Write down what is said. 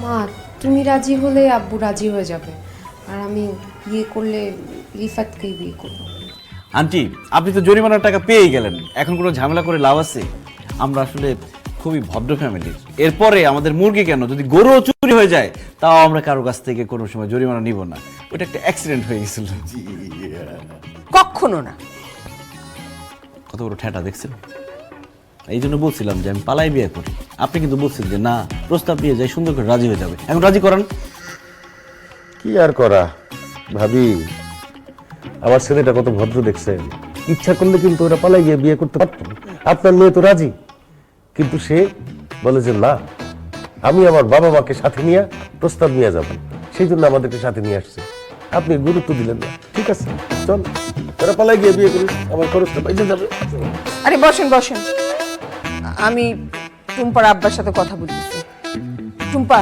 মা তুমি রাজি হলে আব্বু রাজি হয়ে যাবে, আর আমি বিয়ে করলে রিফাতকেই বিয়ে করবো। আন্টি, আপনি তো জরিমানার টাকা পেয়েই গেলেন, এখন কোনো ঝামেলা করে লাভ আছে? আমরা আসলে খুবই ভদ্র ফ্যামিলি। এরপরে আমাদের মুরগি কেন, যদি গরুও চুরি হয়ে যায় তাও আমরা কারো কাছ থেকে কোনো সময় জরিমানা নিব না। ওটা একটা অ্যাক্সিডেন্ট হয়ে গেছিল। কখনো না। কত বড় ঠেটা দেখছেন? এই জন্য বলছিলাম যে আমি পালাই বিয়ে করি। আপনি কিন্তু বলছেন যে না, প্রস্তাব নিয়ে যাই, সুন্দর করে রাজি হয়ে যাবে। এখন রাজি করান। কি আর করা ভাবি, আমার ছেলেটা কত ভদ্র দেখছেন। ইচ্ছা করলে কিন্তু ওরা পালাই গিয়ে বিয়ে করতে পারত। আপনার মেয়ে তো রাজি, কিন্তু সে বলে যে না, আমি আমার বাবা মাকে সাথে নিয়ে প্রস্তাব নিয়ে যাব, সেই জন্য আমাদেরকে সাথে নিয়ে আসছে। আপনি গুরুত্ব দিলেন না। ঠিক আছে, চল ওরা পালাই গিয়ে বিয়ে করি, আমার খরচটা বাইরে যাবে। আরে বসেন বসেন, আমি টুম্পার আব্বার সাথে কথা বলতেছি। টুম্পা,